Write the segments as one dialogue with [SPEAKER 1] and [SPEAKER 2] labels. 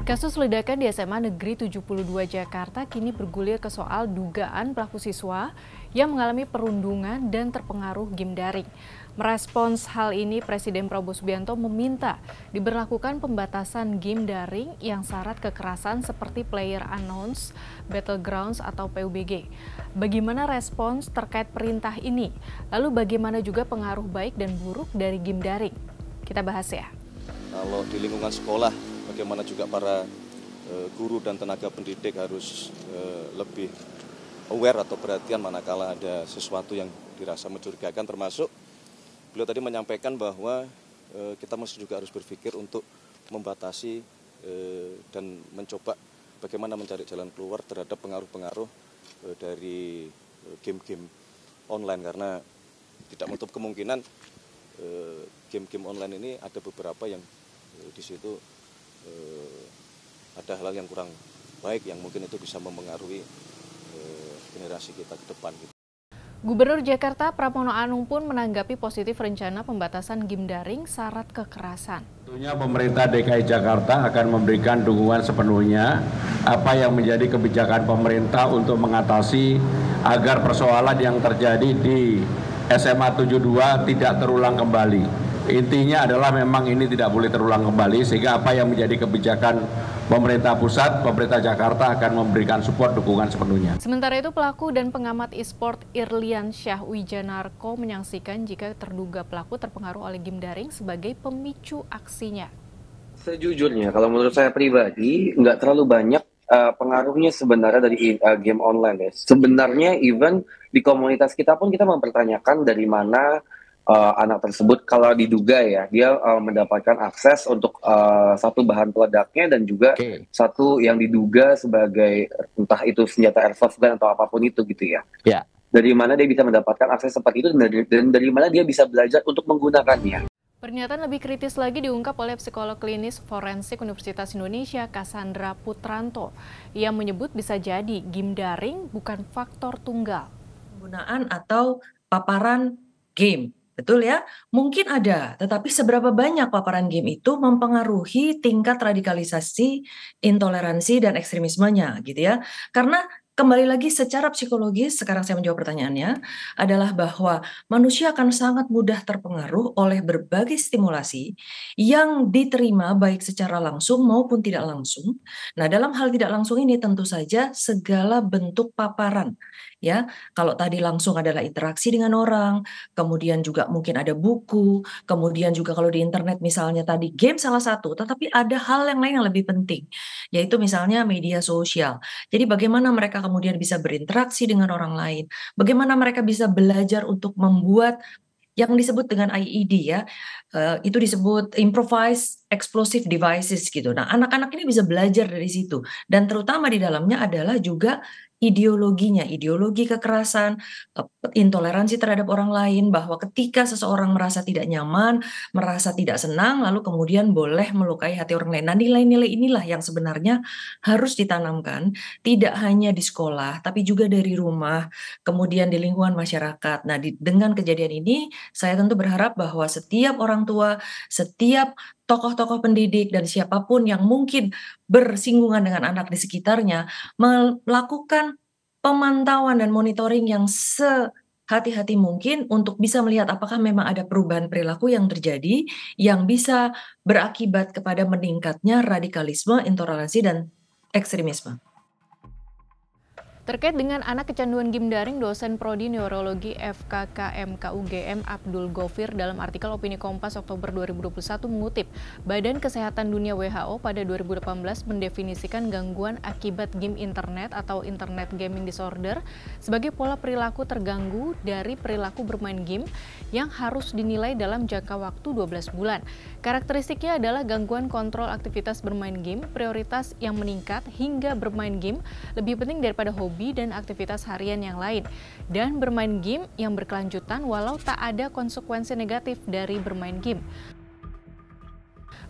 [SPEAKER 1] Kasus ledakan di SMA Negeri 72 Jakarta kini bergulir ke soal dugaan pelaku siswa yang mengalami perundungan dan terpengaruh game daring. Merespons hal ini, Presiden Prabowo Subianto meminta diberlakukan pembatasan game daring yang syarat kekerasan seperti Player Unknowns, Battlegrounds, atau PUBG. Bagaimana respons terkait perintah ini? Lalu bagaimana juga pengaruh baik dan buruk dari game daring? Kita bahas ya.
[SPEAKER 2] Kalau di lingkungan sekolah, bagaimana juga para guru dan tenaga pendidik harus lebih aware atau perhatian manakala ada sesuatu yang dirasa mencurigakan, termasuk beliau tadi menyampaikan bahwa kita masih juga harus berpikir untuk membatasi dan mencoba bagaimana mencari jalan keluar terhadap pengaruh-pengaruh dari game-game online, karena tidak menutup kemungkinan game-game online ini ada beberapa yang di situ ada hal yang kurang baik yang mungkin itu bisa mempengaruhi generasi kita ke depan.
[SPEAKER 1] Gubernur Jakarta Pramono Anung pun menanggapi positif rencana pembatasan game daring syarat kekerasan.
[SPEAKER 3] Tentunya pemerintah DKI Jakarta akan memberikan dukungan sepenuhnya apa yang menjadi kebijakan pemerintah untuk mengatasi agar persoalan yang terjadi di SMA 72 tidak terulang kembali. Intinya adalah memang ini tidak boleh terulang kembali, sehingga apa yang menjadi kebijakan pemerintah pusat, pemerintah Jakarta akan memberikan support dukungan sepenuhnya.
[SPEAKER 1] Sementara itu, pelaku dan pengamat e-sport Irlian Syah Wijanarko menyaksikan jika terduga pelaku terpengaruh oleh game daring sebagai pemicu aksinya.
[SPEAKER 4] Sejujurnya, kalau menurut saya pribadi, nggak terlalu banyak pengaruhnya sebenarnya dari game online ya. Sebenarnya even di komunitas kita pun kita mempertanyakan dari mana anak tersebut kalau diduga ya dia mendapatkan akses untuk satu bahan peledaknya dan juga satu yang diduga sebagai entah itu senjata airsoft gun atau apapun itu gitu ya.
[SPEAKER 5] Ya.
[SPEAKER 4] Dari mana dia bisa mendapatkan akses seperti itu dan dari mana dia bisa belajar untuk menggunakannya.
[SPEAKER 1] Pernyataan lebih kritis lagi diungkap oleh psikolog klinis forensik Universitas Indonesia Cassandra Putranto. Ia menyebut bisa jadi game daring bukan faktor tunggal.
[SPEAKER 6] Penggunaan atau paparan game. Betul ya? Mungkin ada, tetapi seberapa banyak paparan game itu mempengaruhi tingkat radikalisasi, intoleransi, dan ekstremismenya gitu ya. Karena kembali lagi secara psikologis, sekarang saya menjawab pertanyaannya, adalah bahwa manusia akan sangat mudah terpengaruh oleh berbagai stimulasi yang diterima baik secara langsung maupun tidak langsung. Nah, dalam hal tidak langsung ini tentu saja segala bentuk paparan. Ya, kalau tadi langsung adalah interaksi dengan orang, kemudian juga mungkin ada buku, kemudian juga kalau di internet misalnya tadi game salah satu, tetapi ada hal yang lain yang lebih penting, yaitu misalnya media sosial. Jadi bagaimana mereka kemudian bisa berinteraksi dengan orang lain, bagaimana mereka bisa belajar untuk membuat yang disebut dengan IED ya, itu disebut improvised explosive devices gitu. Nah, anak-anak ini bisa belajar dari situ, dan terutama di dalamnya adalah juga ideologinya, ideologi kekerasan, intoleransi terhadap orang lain, bahwa ketika seseorang merasa tidak nyaman, merasa tidak senang, lalu kemudian boleh melukai hati orang lain. Nah, nilai-nilai inilah yang sebenarnya harus ditanamkan, tidak hanya di sekolah, tapi juga dari rumah, kemudian di lingkungan masyarakat. Nah, dengan kejadian ini, saya tentu berharap bahwa setiap orang tua, setiap tokoh-tokoh pendidik, dan siapapun yang mungkin bersinggungan dengan anak di sekitarnya, melakukan pemantauan dan monitoring yang sehati-hati mungkin untuk bisa melihat apakah memang ada perubahan perilaku yang terjadi yang bisa berakibat kepada meningkatnya radikalisme, intoleransi, dan ekstremisme.
[SPEAKER 1] Terkait dengan anak kecanduan game daring, dosen Prodi Neurologi FKKMK UGM Abdul Gofir dalam artikel Opini Kompas Oktober 2021 mengutip, Badan Kesehatan Dunia WHO pada 2018 mendefinisikan gangguan akibat game internet atau Internet Gaming Disorder sebagai pola perilaku terganggu dari perilaku bermain game yang harus dinilai dalam jangka waktu 12 bulan. Karakteristiknya adalah gangguan kontrol aktivitas bermain game, prioritas yang meningkat hingga bermain game lebih penting daripada hobi dan aktivitas harian yang lain, dan bermain game yang berkelanjutan walau tak ada konsekuensi negatif dari bermain game.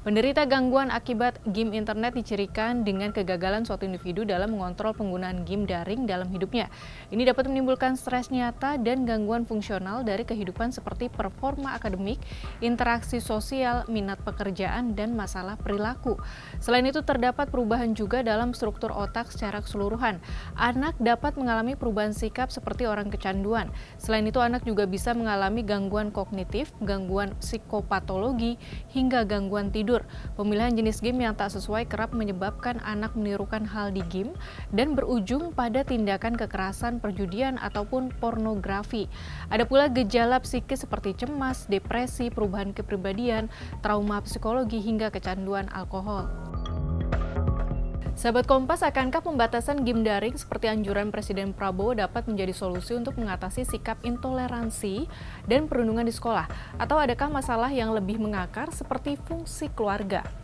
[SPEAKER 1] Penderita gangguan akibat game internet dicirikan dengan kegagalan suatu individu dalam mengontrol penggunaan game daring dalam hidupnya. Ini dapat menimbulkan stres nyata dan gangguan fungsional dari kehidupan seperti performa akademik, interaksi sosial, minat pekerjaan, dan masalah perilaku. Selain itu, terdapat perubahan juga dalam struktur otak secara keseluruhan. Anak dapat mengalami perubahan sikap seperti orang kecanduan. Selain itu, anak juga bisa mengalami gangguan kognitif, gangguan psikopatologi, hingga gangguan tidur. Pemilihan jenis game yang tak sesuai kerap menyebabkan anak menirukan hal di game dan berujung pada tindakan kekerasan, perjudian, ataupun pornografi. Ada pula gejala psikis seperti cemas, depresi, perubahan kepribadian, trauma psikologi, hingga kecanduan alkohol. Sahabat Kompas, akankah pembatasan game daring seperti anjuran Presiden Prabowo dapat menjadi solusi untuk mengatasi sikap intoleransi dan perundungan di sekolah? Atau adakah masalah yang lebih mengakar seperti fungsi keluarga?